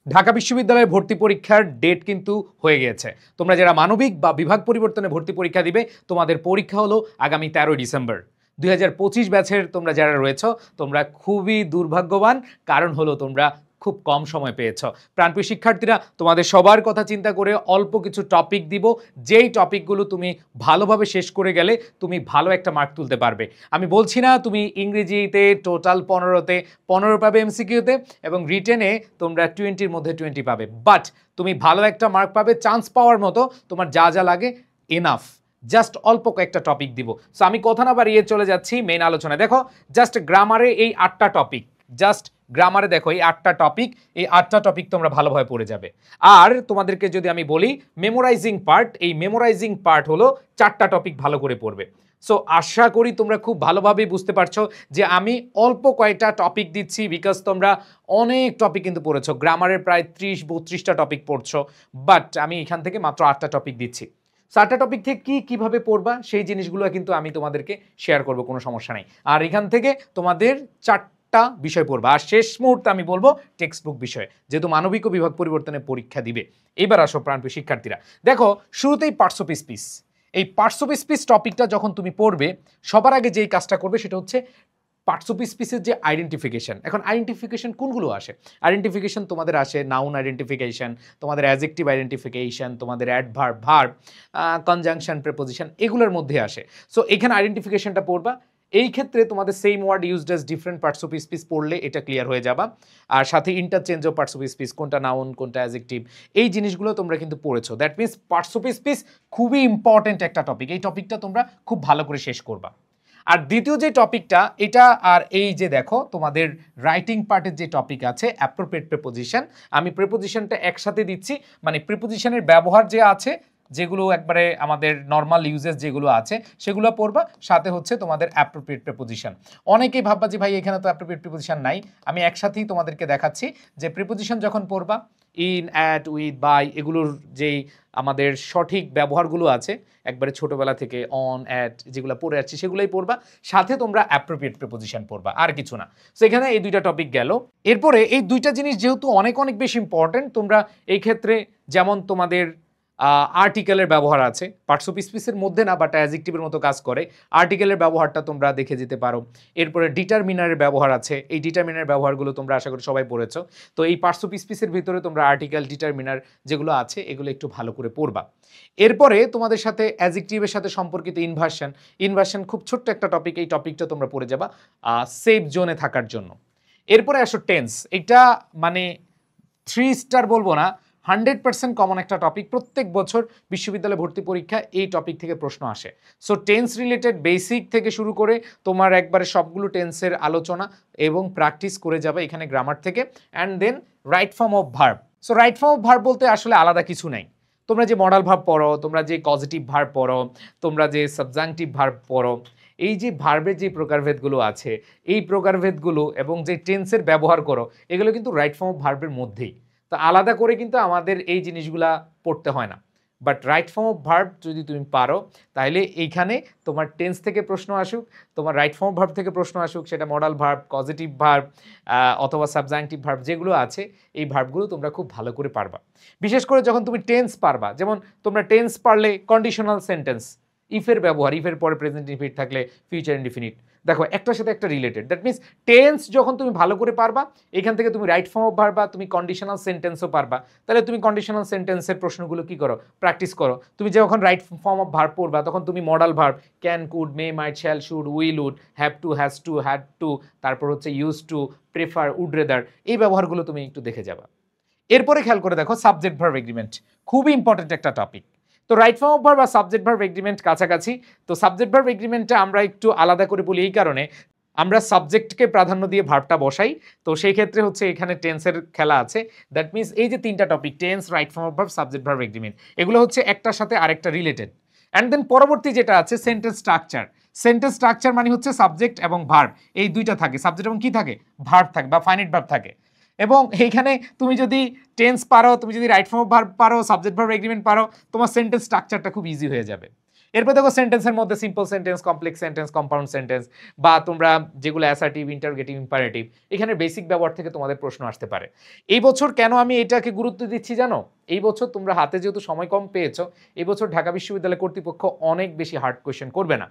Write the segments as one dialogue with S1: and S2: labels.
S1: ঢাকা বিশ্ববিদ্যালয়ের ভর্তি পরীক্ষার ডেট কিন্তু হয়ে গিয়েছে। তোমরা যারা মানবিক বা বিভাগ পরিবর্তনে ভর্তি পরীক্ষা দিবে, তোমাদের পরীক্ষা হলো আগামী 13 ডিসেম্বর। 2025 ব্যাচের তোমরা যারা রয়েছ, তোমরা খুবই দুর্ভাগ্যবান, কারণ হলো তোমরা খুব কম সময় পেয়েছ। প্রাণপ্রিয় শিক্ষার্থীরা, তোমাদের সবার কথা চিন্তা করে অল্প কিছু টপিক দিব, যেই টপিকগুলো তুমি ভালোভাবে শেষ করে গেলে তুমি ভালো একটা মার্ক তুলতে পারবে। আমি বলছি না তুমি ইংরেজিতে টোটাল 15তে 15 পাবে এমসিকিউতে, এবং রিটেনে তোমরা 20-র মধ্যে 20 পাবে, বাট তুমি ভালো একটা মার্ক পাবে, চান্স পাওয়ার মতো তোমার যা যা লাগে এনাফ। জাস্ট অল্প কয়েকটা টপিক দিব। সো আমি কথা না বাড়িয়ে চলে যাচ্ছি মেইন আলোচনায়। দেখো, জাস্ট গ্রামারে এই 8টা টপিক, জাস্ট গ্রামারে দেখো এই 8টা টপিক, এই 8টা টপিক তোমরা ভালোভাবে পড়ে যাবে। আর তোমাদেরকে যদি আমি বলি মেমোরাইজিং পার্ট, এই মেমোরাইজিং পার্ট হলো 4টা টপিক ভালো করে পড়বে। সো আশা করি তোমরা খুব ভালোভাবেই বুঝতে পারছো যে আমি অল্প কয়েকটা টপিক দিচ্ছি, বিকজ তোমরা অনেক টপিক কিন্তু পড়েছো, গ্রামারের প্রায় 30-32টা টপিক পড়ছো, বাট আমি এখান থেকে মাত্র 8টা টপিক দিচ্ছি। 4টা টপিক থেকে কিভাবে পড়বা সেই জিনিসগুলো কিন্তু আমি তোমাদেরকে শেয়ার করব, কোনো সমস্যা নেই। আর এখান থেকে তোমাদের 4টা বিষয় পড়বা, আর শেষ মুহূর্তে আমি বলবো টেক্সট বুক বিষয়ে, যেহেতু মানবিক ও বিভাগ পরিবর্তনে পরীক্ষা দিবে। এবার আসো প্রাণপ্রিয় শিক্ষার্থীরা, দেখো শুরুতেই পার্টস অফ স্পিচ। এই পার্টস অফ স্পিচ টপিকটা যখন তুমি পড়বে, সবার আগে যেই কাজটা করবে সেটা হচ্ছে পার্টস অফ স্পিচের যে আইডেন্টিফিকেশন। এখন আইডেন্টিফিকেশন কোনগুলো আসে? আইডেন্টিফিকেশন তোমাদের আসে নাউন আইডেন্টিফিকেশন, তোমাদের অ্যাডজেক্টিভ আইডেন্টিফিকেশন, তোমাদের অ্যাডভার্ব, ভার্ব, কনজাংশন, প্রিপোজিশন, এগুলোর মধ্যে আসে। সো এখানে আইডেন্টিফিকেশনটা পড়বা। এই ক্ষেত্রে তোমাদের same word used as different parts of speech পড়লে এটা ক্লিয়ার হয়ে যাবা। আর সাথে interchange of parts of speech, কোনটা নাউন কোনটা অ্যাডজেক্টিভ, এই জিনিসগুলো তোমরা কিন্তু পড়েছো। That means parts of speech খুবই ইম্পর্টেন্ট একটা টপিক, এই টপিকটা তোমরা খুব ভালো করে শেষ করবা। আর দ্বিতীয় যে টপিকটা, এটা আর এই যে দেখো তোমাদের রাইটিং পার্টের যে টপিক আছে অ্যাপ্রোপ্রিয়েট প্রিপোজিশন, আমি প্রিপোজিশনটা একসাথে দিচ্ছি, মানে প্রিপোজিশনের ব্যবহার যে আছে, যেগুলো একবারে আমাদের নর্মাল ইউজেস যেগুলো আছে সেগুলো পড়বা, সাথে হচ্ছে তোমাদের অ্যাপ্রোপ্রিয়েট প্রিপোজিশন। অনেকেই ভাববা যে ভাই এখানে তো অ্যাপ্রোপ্রিয়েট প্রিপোজিশন নাই, আমি একসাথেই তোমাদেরকে দেখাচ্ছি যে প্রিপোজিশন যখন পড়বা, ইন, অ্যাট, উইথ, বাই, এগুলোর যেই আমাদের সঠিক ব্যবহারগুলো আছে একবারে ছোটবেলা থেকে অন, অ্যাট যেগুলো পড়ে যাচ্ছি সেগুলোই পড়বা, সাথে তোমরা অ্যাপ্রোপ্রিয়েট প্রিপোজিশন পড়বা, আর কিছু না। সো এখানে এই দুইটা টপিক গেল। এরপরে এই দুইটা জিনিস যেহেতু অনেক অনেক বেশি ইম্পর্টেন্ট, তোমরা এই ক্ষেত্রে যেমন তোমাদের আর্টিকেলের ব্যবহার আছে, পার্টস অফ স্পিচের মধ্যে না, বাট অ্যাডজেক্টিভের মতো কাজ করে, আর্টিকেলের ব্যবহারটা তোমরা দেখে যেতে পারো। এরপরে ডিটারমিনারের ব্যবহার আছে, এই ডিটারমিনার ব্যবহারগুলো তোমরা আশা করি সবাই পড়েছো। তো এই পার্টস অফ স্পিচের ভিতরে তোমরা আর্টিকেল, ডিটারমিনার যেগুলো আছে এগুলো একটু ভালো করে পড়বা। এরপরে তোমাদের সাথে অ্যাডজেক্টিভের সাথে সম্পর্কিত ইনভার্সন, ইনভার্সন খুব ছোট্ট একটা টপিক, এই টপিকটা তোমরা পড়ে যাবা সেফ জোনে থাকার জন্য। এরপরে আসো টেন্স, এটা মানে 3 স্টার বলবো না, 100% কমন একটা টপিক, প্রত্যেক বছর বিশ্ববিদ্যালয় ভর্তি পরীক্ষা এই টপিক থেকে প্রশ্ন আসে। সো টেন্স রিলেটেড বেসিক থেকে শুরু করে তোমার একবারে সবগুলো টেন্সের আলোচনা এবং প্র্যাকটিস করে যাবে এখানে গ্রামার থেকে। And then right form of verb. So right form of verb বলতে আসলে আলাদা কিছু নাই, তোমরা যে মডাল ভার্ব পড়ো, তোমরা যে কজেটিভ ভার্ব পড়ো, তোমরা যে সাবজাংটিভ ভার্ব পড়ো, এই যে ভার্বের যে প্রকারভেদগুলো আছে, এই প্রকারভেদগুলো এবং যে টেন্সের ব্যবহার করো, এগুলো কিন্তু রাইট ফর্ম অফ ভার্বের মধ্যেই। তো আলাদা করে কিন্তু আমাদের এই জিনিসগুলা পড়তে হয় না, but right form of verb যদি তুমি পারো, তাহলে এইখানে তোমার টেন্স থেকে প্রশ্ন আসুক, তোমার রাইট ফর্ম অফ ভার্ব থেকে প্রশ্ন আসুক, সেটা মডাল ভার্ব, কজেটিভ ভার্ব অথবা সাবজাংটিভ ভার্ব যেগুলো আছে, এই ভার্বগুলো তোমরা খুব ভালো করে পারবা। বিশেষ করে যখন তুমি টেন্স পারবা, যেমন তোমরা টেন্স পারলে কন্ডিশনাল সেন্টেন্স, ইফের ব্যবহার, ইফের পরে প্রেজেন্ট ইনডিফিনিট থাকলে ফিউচার ইনডিফিনিট, দেখো একটার সাথে একটা রিলেটেড। দ্যাট মিনস টেন্স যখন তুমি ভালো করে পারবা, এখান থেকে তুমি রাইট ফর্ম অফ পারবা, তুমি কন্ডিশনাল সেন্টেন্সও পারবা। তাহলে তুমি কন্ডিশনাল সেন্টেন্সের প্রশ্নগুলো কি করো, প্র্যাকটিস করো। তুমি যখন রাইট ফর্ম অফ ভার্ব পড়বা, তখন তুমি modal verb can, could, may, might, shall, should, will, would, have to, has to, had to, তারপর হচ্ছে use to, prefer, would rather, এই ব্যবহারগুলো তুমি একটু দেখে যাবা। এরপরে খেয়াল করে দেখো সাবজেক্ট ভার্ব এগ্রিমেন্ট, খুবই ইম্পর্টেন্ট একটা টপিক। তো রাইট ফর্ম অফ ভার্ব আর সাবজেক্ট ভার্ব এগ্রিমেন্ট কাছাকাছি। তো সাবজেক্ট ভার্ব এগ্রিমেন্টটা আমরা একটু আলাদা করে বলি এই কারণে, আমরা সাবজেক্টকে প্রাধান্য দিয়ে ভার্বটা বসাই, তো সেই ক্ষেত্রে হচ্ছে এখানে টেন্সের খেলা আছে। দ্যাট মিনস এই যে 3টা topic, tense, right form of verb, subject verb agreement, এগুলো হচ্ছে একটার সাথে আরেকটা রিলেটেড। অ্যান্ড দেন পরবর্তী যেটা আছে সেন্টেন্স স্ট্রাকচার। সেন্টেন্স স্ট্রাকচার মানে হচ্ছে সাবজেক্ট এবং ভার্ব, এই দুইটা থাকে, সাবজেক্ট এবং কি থাকে, ভার্ব থাকে বা ফাইনাইট ভার্ব থাকে। এবং এইখানে তুমি যদি টেন্স পারো, তুমি যদি রাইট ফর্ম অফ ভার্ব পারো, সাবজেক্ট ভার্ব এগ্রিমেন্ট পারো, তোমার সেন্টেন্স স্ট্রাকচারটা খুব ইজি হয়ে যাবে। এরপর দেখো সেন্টেন্সের মধ্যে simple sentence, complex sentence, compound sentence, বা তোমরা যেগুলো অ্যাসার্টিভ, ইন্টারোগেটিভ, ইম্পারেটিভ, এখানে বেসিক ব্যবহার থেকে তোমাদের প্রশ্ন আসতে পারে। এই বছর কেন আমি এটাকে গুরুত্ব দিচ্ছি জানো? এই বছর তোমরা হাতে যেহেতু সময় কম পেয়েছো, এই বছর ঢাকা বিশ্ববিদ্যালয় কর্তৃপক্ষ অনেক বেশি হার্ড কোয়েশ্চেন করবে না।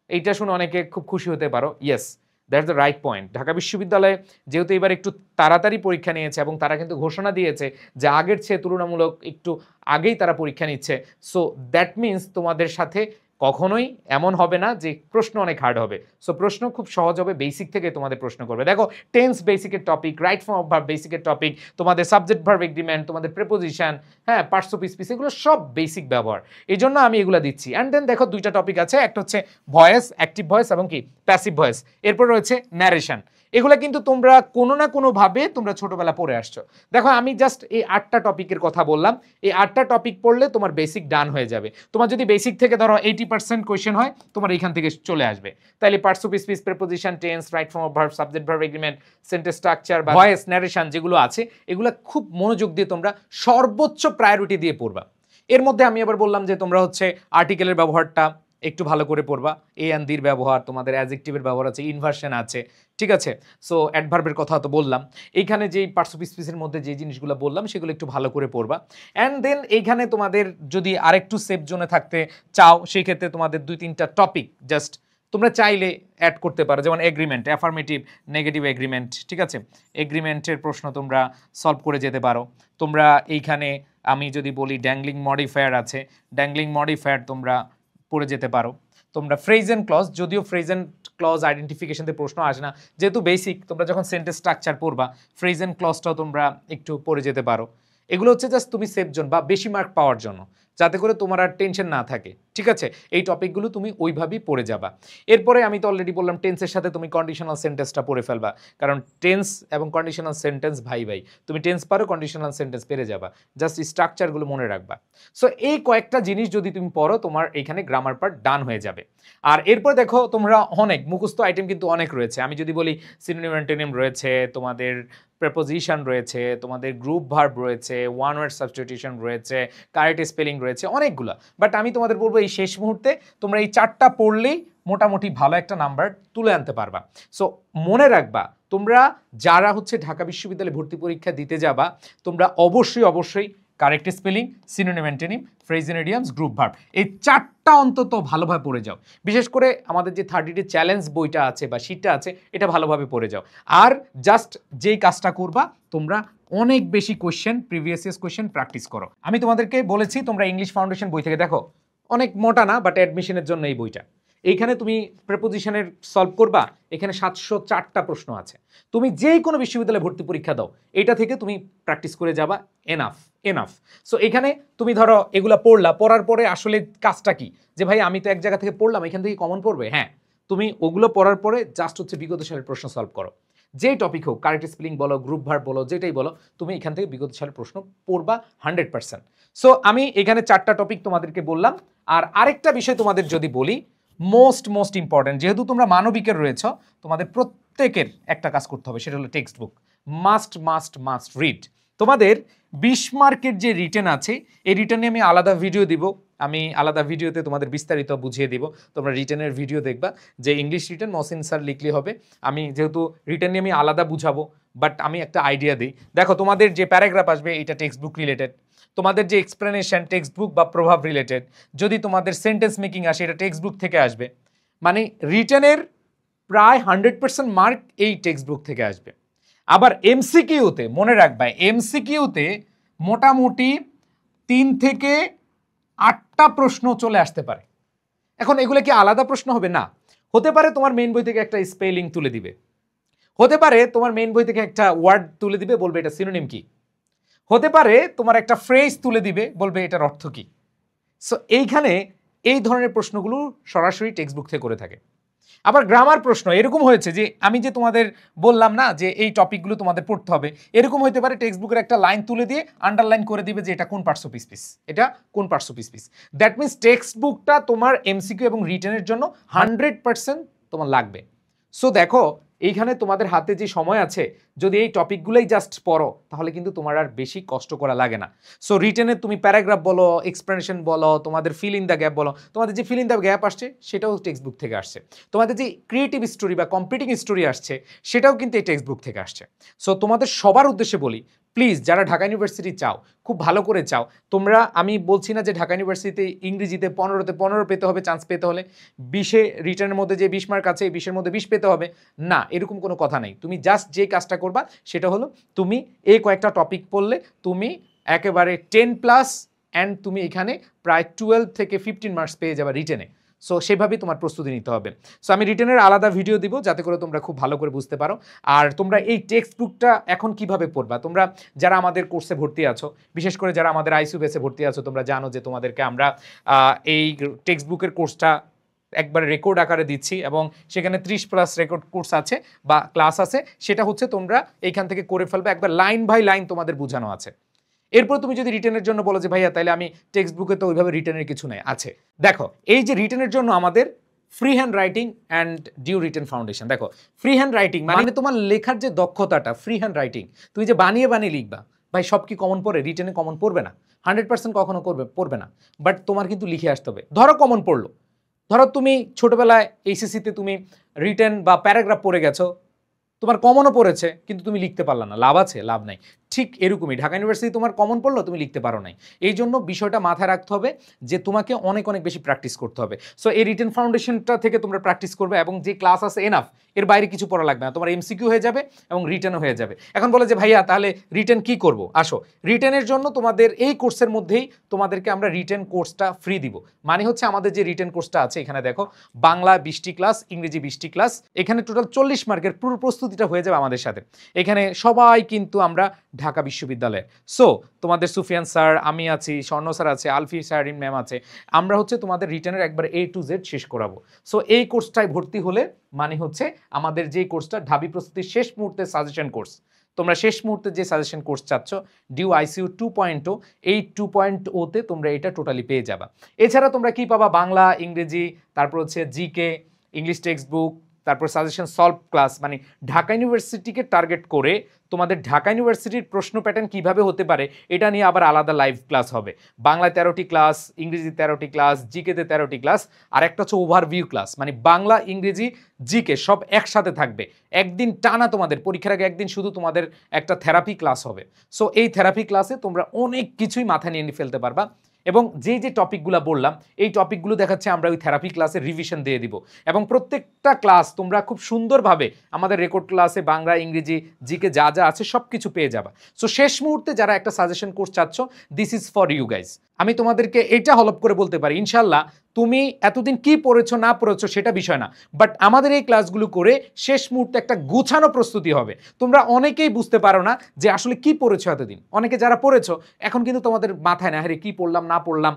S1: এইটা শুনে অনেকে খুব খুশি হতে পারো। Yes, that's the right point. Dhaka বিশ্ববিদ্যালয়ে যেহেতু এবার একটু তাড়াতাড়ি পরীক্ষা নিয়েছে এবং তারা কিন্তু ঘোষণা দিয়েছে যে আগের চেয়ে তুলনামূলক একটু আগেই তারা পরীক্ষা নিচ্ছে, সো দ্যাট মিনস তোমাদের সাথে কখনোই এমন হবে না যে প্রশ্ন অনেক হার্ড হবে। সো প্রশ্ন খুব সহজ হবে, বেসিক থেকে তোমাদের প্রশ্ন করবে। দেখো টেন্স বেসিকের topic, right form of verb বেসিকের টপিক, তোমাদের সাবজেক্ট ভার্ব এগ্রিমেন্ট, তোমাদের প্রেপোজিশন, হ্যাঁ, পার্টস অফ স্পিচ, এগুলো সব বেসিক ব্যবহার। এই জন্য আমি এগুলো দিচ্ছি। অ্যান্ড দেন দেখো দুইটা টপিক আছে, একটা হচ্ছে ভয়েস, অ্যাক্টিভ ভয়েস এবং কি প্যাসিভ ভয়েস। এরপর রয়েছে ন্যারেশন। এগুলো কিন্তু তোমরা কোনো না কোনোভাবে তোমরা ছোটবেলা পড়ে আসছো। দেখো আমি জাস্ট এই 8টা টপিকের কথা বললাম, এই 8টা টপিক পড়লে তোমার বেসিক ডান হয়ে যাবে। তোমার যদি বেসিক থেকে ধরো 80% কোয়েশ্চেন হয়, তোমার এইখান থেকে চলে আসবে। তাইলে parts of speech, preposition, tense, right form of verb, subject verb agreement, sentence structure, voice, narration যেগুলো আছে, এগুলো খুব মনোযোগ দিয়ে তোমরা সর্বোচ্চ প্রায়োরিটি দিয়ে পড়বা। এর মধ্যে আমি আবার বললাম যে তোমরা হচ্ছে আর্টিকেলের ব্যবহারটা একটু ভালো করে পড়বা, এ অ্যান্ড দির ব্যবহার, তোমাদের অ্যাডজেক্টিভের ব্যবহার আছে, ইনভার্সন আছে, ঠিক আছে। সো অ্যাডভার্বের কথা তো বললাম। এইখানে যেই পার্টস অফ স্পিচের মধ্যে যে জিনিসগুলো বললাম সেগুলো একটু ভালো করে পড়বা। অ্যান্ড দেন এইখানে তোমাদের যদি আরেকটু সেফ জোনে থাকতে চাও, সেই ক্ষেত্রে তোমাদের 2-3টা টপিক জাস্ট তোমরা চাইলে অ্যাড করতে পারো, যেমন এগ্রিমেন্ট, অ্যাফার্মেটিভ, নেগেটিভ এগ্রিমেন্ট, ঠিক আছে। এগ্রিমেন্টের প্রশ্ন তোমরা সলভ করে যেতে পারো। তোমরা এইখানে আমি যদি বলি ড্যাংলিং মডিফায়ার আছে, ড্যাংলিং মডিফায়ার তোমরা পড়ে যেতে পারো। তোমরা ফ্রেজ এন্ড ক্লজ, যদিও ফ্রেজ এন্ড ক্লজ আইডেন্টিফিকেশন থেকে প্রশ্ন আসে না, যেহেতু বেসিক, তোমরা যখন সেন্টেন্স স্ট্রাকচার পড়বা ফ্রেজ এন্ড ক্লজটাও তোমরা একটু পড়ে যেতে পারো। এগুলো হচ্ছে জাস্ট তুমি সেফ জোন বা বেশি মার্ক পাওয়ার জন্য, যাতে করে তোমার আর টেনশন না থাকে, ঠিক আছে। এই টপিকগুলো তুমি ওইভাবেই পড়ে যাবা। এরপরে আমি তো অলরেডি বললাম টেন্সের সাথে তুমি কন্ডিশনাল সেন্টেন্সটা পড়ে ফেলবা, কারণ টেন্স এবং কন্ডিশনাল সেন্টেন্স ভাই ভাই, তুমি টেন্স পারো, কন্ডিশনাল সেন্টেন্স পেরে যাবা, জাস্ট স্ট্রাকচারগুলো মনে রাখবা। সো এই কয়েকটা জিনিস যদি তুমি পড়ো, তোমার এখানে গ্রামার পার্ট ডান হয়ে যাবে। আর এরপর দেখো তোমরা অনেক মুখস্থ আইটেম কিন্তু অনেক রয়েছে। আমি যদি বলি সিনোনিম অ্যান্টোনিম রয়েছে, তোমাদের প্রেপোজিশন রয়েছে, তোমাদের গ্রুপ ভার্ব রয়েছে, ওয়ান ওয়ার্ড সাবস্টিটিউশন রয়েছে, কারেক্ট স্পেলিং রয়েছে, অনেকগুলো। বাট আমি তোমাদের বলবো এই শেষ মুহূর্তে তোমরা এই 4টা পড়লেই মোটামুটি ভালো একটা নাম্বার তুলে আনতে পারবা। সো মনে রাখবা, তোমরা যারা হচ্ছে ঢাকা বিশ্ববিদ্যালয়ে ভর্তি পরীক্ষা দিতে যাবা, তোমরা অবশ্যই correct spelling, synonym antonym, phrase and idioms, group verb, এই 4টা অন্তত ভালোভাবে পড়ে যাও। বিশেষ করে আমাদের যে 30 ডে চ্যালেঞ্জ বইটা আছে বা শীটটা আছে, এটা ভালোভাবে পড়ে যাও। আর জাস্ট যেই কাজটা করবা, তোমরা অনেক বেশি question, previous years question practice করো। আমি তোমাদেরকে বলেছি তোমরা ইংলিশ ফাউন্ডেশন বই থেকে দেখো, অনেক মোটা না, বাট অ্যাডমিশনের জন্য এই বইটা। এইখানে তুমি প্রেপোজিশনের সলভ করবা, এখানে 704টা প্রশ্ন আছে। তুমি যেই কোনো বিশ্ববিদ্যালয়ে ভর্তি পরীক্ষা দাও, এটা থেকে তুমি প্র্যাকটিস করে যাবা, এনাফ। সো এখানে তুমি ধরো এগুলা পড়ার পরে আসলে কাজটা কি, যে ভাই আমি তো এক জায়গা থেকে পড়লাম, এখান থেকে কমন পড়বে। হ্যাঁ, তুমি ওগুলো পড়ার পরে জাস্ট হচ্ছে বিগত সালের প্রশ্ন সলভ করো। যে টপিক হোক, কারেক্ট স্পেলিং বলো, গ্রুপ ভার্ব বলো, যেটাই বলো, তুমি এখান থেকে বিগত সালের প্রশ্ন পড়বা 100%। সো আমি এখানে 4টা টপিক তোমাদেরকে বললাম। আর আরেকটা বিষয় তোমাদের যদি বলি, মোস্ট ইম্পর্টেন্ট, যেহেতু তোমরা মানবিকের রয়েছ, তোমাদের প্রত্যেকের একটা কাজ করতে হবে, সেটা হলো টেক্সট বুক মাস্ট রিড। তোমাদের 20 মার্কের যে রিটেন আছে, এই রিটেনে আমি আলাদা ভিডিও দিব, আমি আলাদা ভিডিওতে তোমাদের বিস্তারিত বুঝিয়ে দিব। তোমরা রিটেনের ভিডিও দেখবা, যে ইংলিশ রিটেন মহসিন স্যার লিখলে হবে। আমি যেহেতু রিটেন নিয়ে আমি আলাদা বুঝাবো, বাট আমি একটা আইডিয়া দিই। দেখো তোমাদের যে প্যারাগ্রাফ আসবে, এটা টেক্সট বুক রিলেটেড। তোমাদের যে এক্সপ্লেনেশন, টেক্সট বুক বা প্রভাব রিলেটেড। যদি তোমাদের সেন্টেন্স মেকিং আসে, এটা টেক্সট বুক থেকে আসবে। মানে রিটেনের প্রায় 100% মার্ক এই টেক্সট বুক থেকে আসবে। আবার এমসিকিউতে মনে রাখবা, এমসিকিউতে মোটামুটি 3 থেকে 8টা প্রশ্ন চলে আসতে পারে। এখন এগুলো কি আলাদা প্রশ্ন হবে? না, হতে পারে তোমার মেইন বই থেকে একটা স্পেলিং তুলে দিবে, হতে পারে তোমার মেইন বই থেকে একটা ওয়ার্ড তুলে দিবে, বলবে এটা সিনোনিম কি, হতে পারে তোমার একটা ফ্রেজ তুলে দিবে, বলবে এটার অর্থ কি। সো এইখানে এই ধরনের প্রশ্নগুলো সরাসরি টেক্সট বুক থেকে করে থাকে। আবার গ্রামার প্রশ্ন এরকম হয়েছে যে আমি যে তোমাদের বললাম না যে এই টপিকগুলো তোমাদের পড়তে হবে, এরকম হতে পারে টেক্সট বুকের একটা লাইন তুলে দিয়ে আন্ডারলাইন করে দিবে যে এটা কোন পার্টস অফ স্পিচ, এটা কোন parts of speech. That means text বুকটা তোমার এমসিকিউ এবং রিটেনের জন্য 100% তোমার লাগবে। সো দেখো, এইখানে তোমাদের হাতে যে সময় আছে, যদি এই টপিকগুলোই জাস্ট পড়ো তাহলে কিন্তু তোমার আর বেশি কষ্ট করা লাগে না। সো রিটেনে তুমি প্যারাগ্রাফ বলো, এক্সপ্লেনেশন বলো, তোমাদের ফিল ইন দ্য গ্যাপ বলো, তোমাদের যে ফিল ইন দ্য গ্যাপ আসছে সেটাও টেক্সট বুক থেকে আসছে। তোমাদের যে ক্রিয়েটিভ স্টোরি বা কম্পিটিং স্টোরি আসছে সেটাও কিন্তু এই টেক্সট বুক থেকে আসছে। সো তোমাদের সবার উদ্দেশ্যে বলি, প্লিজ যারা ঢাকা ইউনিভার্সিটি চাও, খুব ভালো করে চাও তোমরা, আমি বলছি না যে ঢাকা ইউনিভার্সিটিতে ইংরেজিতে 15তে 15 পেতে হবে চান্স পেতে হলে, 20-এ রিটার্নের মধ্যে যে 20 মার্ক আছে 20-এর মধ্যে 20 পেতে হবে না, এরকম কোনো কথা নেই। তুমি জাস্ট যে কাজটা করবা সেটা হলো তুমি এই কয়েকটা টপিক পড়লে তুমি একেবারে 10+ অ্যান্ড তুমি এখানে প্রায় 12 থেকে 15 মার্কস পেয়ে যাবে রিটেনে। সো সেভাবেই তোমার প্রস্তুতি নিতে হবে। সো আমি রিটেনের আলাদা ভিডিও দিব যাতে করে তোমরা খুব ভালো করে বুঝতে পারো। আর তোমরা এই টেক্সট বুকটা এখন কিভাবে পড়বা, তোমরা যারা আমাদের কোর্সে ভর্তি আছো, বিশেষ করে যারা আমাদের আইসিইউ বেসে ভর্তি আছো, তোমরা জানো যে তোমাদেরকে আমরা এই টেক্সট বুকের কোর্সটা একবারে রেকর্ড আকারে দিচ্ছি এবং সেখানে 30+ রেকর্ড কোর্স আছে বা ক্লাস আছে, সেটা হচ্ছে তোমরা এইখান থেকে করে ফেলবে, একবার লাইন বাই লাইন তোমাদের বোঝানো আছে। এরপর তুমি যদি রিটেনের জন্য বলো যে ভাইয়া তাহলে আমি টেক্সট বুকে তো ওইভাবে রিটেনের কিছু নেই, আছে। দেখো এই যে রিটেনের জন্য আমাদের free hand writing and due written foundation, দেখো ফ্রি হ্যান্ড রাইটিং মানে তোমার লেখার যে দক্ষতাটা, ফ্রি হ্যান্ড রাইটিং তুমি যে বানিয়ে বানিয়ে লিখবা, ভাই সব কি কমন পড়ে? রিটেনে কমন পড়বে না, 100% কখনো পড়বে না, বাট তোমার কিন্তু লিখে আসতে হবে। ধরো কমন পড়লো, ধরো তুমি ছোটবেলায় এইচএসসিতে তুমি রিটেন বা প্যারাগ্রাফ পড়ে গেছো, তোমার কমনও পড়েছে কিন্তু তুমি লিখতে পারলা না, লাভ আছে? লাভ নাই। ঠিক এরকমই ঢাকা ইউনিভার্সিটি তোমার কমন পড়লো, তুমি লিখতে পারো নাই, এই জন্য বিষয়টা মাথায় রাখতে হবে যে তোমাকে অনেক অনেক বেশি প্র্যাকটিস করতে হবে। সো এই রিটেন ফাউন্ডেশনটা থেকে তোমরা প্র্যাকটিস করবে এবং যে ক্লাস আছে এনাফ, এর বাইরে কিছু পড়া লাগবে না, তোমার এমসিকিউ হয়ে যাবে এবং রিটেনও হয়ে যাবে। এখন বলে যে ভাইয়া তাহলে রিটেন কি করব? আসো, রিটেনের জন্য তোমাদের এই কোর্সের মধ্যেই তোমাদেরকে আমরা রিটেন কোর্সটা ফ্রি দিব। মানে হচ্ছে আমাদের যে রিটেন কোর্সটা আছে, এখানে দেখো বাংলা 20টি ক্লাস, ইংরেজি 20টি ক্লাস, এখানে টোটাল 40 মার্কের পুরো প্রস্তুতিটা হয়ে যাবে আমাদের সাথে। এখানে সবাই কিন্তু আমরা ঢাকা বিশ্ববিদ্যালয়ের। সো তোমাদের সুফিয়ান স্যার, আমি আছি, স্বর্ণ স্যার আছে, আলফি স্যারিন ম্যাম আছে, আমরা হচ্ছে তোমাদের রিটেনের একবার A to Z শেষ করাবো। সো এই কোর্সটায় ভর্তি হলে মানে হচ্ছে আমাদের যে কোর্সটা ঢাবি প্রস্তুতির শেষ মুহূর্তে সাজেশন কোর্স, তোমরা শেষ মুহূর্তে যে সাজেশন কোর্স চাচ্ছ ডিউ আইসিইউ 2.0, এই 2.0তে তোমরা এটা টোটালি পেয়ে যাবা। এছাড়া তোমরা কি পাবা? বাংলা, ইংরেজি, তারপর হচ্ছে জিকে, ইংলিশ টেক্সট বুক, তারপর সাজেশন সলভ ক্লাস, মানে ঢাকা ইউনিভার্সিটিকে টার্গেট করে তোমাদের ঢাকা ইউনিভার্সিটির প্রশ্ন প্যাটার্ন কিভাবে হতে পারে এটা নিয়ে আবার আলাদা লাইভ ক্লাস হবে। বাংলায় 13টি ক্লাস, ইংরেজি 13টি ক্লাস, জিকেতে 13টি ক্লাস, আর একটা হচ্ছে ওভারভিউ ক্লাস, মানে বাংলা, ইংরেজি, জিকে সব একসাথে থাকবে। একদিন টানা তোমাদের পরীক্ষার আগে একদিন শুধু তোমাদের একটা থেরাপি ক্লাস হবে। সো এই থেরাপি ক্লাসে তোমরা অনেক কিছুই মাথায় নিয়ে ফেলতে পারবা এবং যে যে টপিকগুলো বললাম এই টপিকগুলো দেখাচ্ছে আমরা ওই থেরাপি ক্লাসে রিভিশন দিয়ে দিব এবং প্রত্যেকটা ক্লাস তোমরা খুব সুন্দরভাবে আমাদের রেকর্ড ক্লাসে বাংলা, ইংরেজি, জিকে যা যা আছে সব কিছু পেয়ে যাবা। সো শেষ মুহূর্তে যারা একটা সাজেশন কোর্স চাচ্ছ, this is for you guys. আমি তোমাদেরকে এটা হলপ করে বলতে পারি, ইনশাল্লাহ তুমি এতদিন কি পড়েছো না পড়েছো সেটা বিষয় না, বাট আমাদের এই ক্লাসগুলো করে শেষ মুহূর্তে একটা গুছানো প্রস্তুতি হবে। তোমরা অনেকেই বুঝতে পারো না যে আসলে কি পড়েছো এতদিন, অনেকে যারা পড়েছো এখন কিন্তু তোমাদের মাথায় না, হ্যাঁ কি পড়লাম না পড়লাম,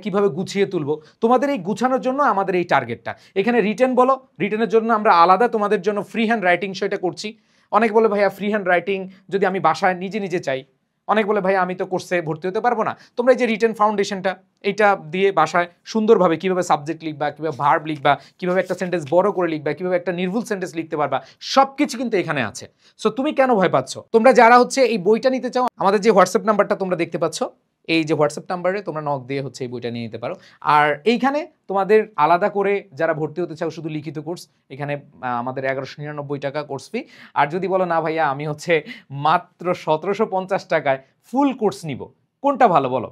S1: কিভাবে গুছিয়ে তুলবো। তোমাদের এই গুছানোর জন্য আমাদের এই টার্গেটটা। এখানে রিটেন বলো, রিটেনের জন্য আমরা আলাদা তোমাদের জন্য ফ্রি হ্যান্ড রাইটিং সেটা করছি। অনেক বলে ভাইয়া ফ্রি হ্যান্ড রাইটিং যদি আমি বাসায় নিজে নিজে চাই, অনেক বলে ভাই আমি তো কোর্সে ভর্তি হতে পারবো না, তোমরা এই যে রিটেন ফাউন্ডেশনটা এইটা দিয়ে বাসায় সুন্দরভাবে কিভাবে সাবজেক্ট লিখবা, কিভাবে ভার্ব লিখবা, কিভাবে একটা সেন্টেন্স বড় করে লিখবা, কিভাবে একটা নির্ভুল সেন্টেন্স লিখতে পারবা, সবকিছু কিন্তু এখানে আছে। সো তুমি কেন ভয় পাচ্ছ? তোমরা যারা হচ্ছে এই বইটা নিতে চাও, আমাদের যে হোয়াটসঅ্যাপ নাম্বারটা তোমরা দেখতে পাচ্ছ, এই যে হোয়াটসঅ্যাপ নাম্বারে তোমরা নক দিয়ে হচ্ছে এই বইটা নিয়ে নিতে পারো। আর এইখানে তোমাদের আলাদা করে যারা ভর্তি হতে চাও শুধু লিখিত কোর্স, এখানে আমাদের 1199 টাকা কোর্স ফি। আর যদি বলো না ভাইয়া আমি হচ্ছে মাত্র 1750 টাকায় ফুল কোর্স নিব, কোনটা ভালো বলো?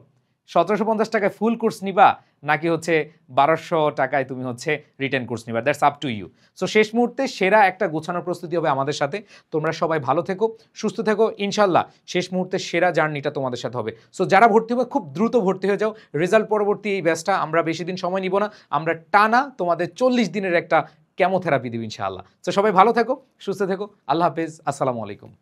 S1: 1750 টাকায় ফুল কোর্স নিবা নাকি হচ্ছে 1200 টাকায় তুমি হচ্ছে রিটেন কোর্স নিবা? That's up to you. So শেষ মুহূর্তে সেরা একটা গোছানোর প্রস্তুতি হবে আমাদের সাথে। তোমরা সবাই ভালো থেকো, সুস্থ থেকো, ইনশাল্লাহ শেষ মুহূর্তে সেরা জার্নিটা তোমাদের সাথে হবে। সো যারা ভর্তি হবে খুব দ্রুত ভর্তি হয়ে যাও। রেজাল্ট পরবর্তী এই ব্যাচটা আমরা বেশি দিন সময় নিব না, আমরা টানা তোমাদের 40 দিনের একটা কেমোথেরাপি দিব ইনশাআল্লাহ। তো সবাই ভালো থেকো, সুস্থ থেকো, আল্লাহ হাফেজ, আসসালামু আলাইকুম।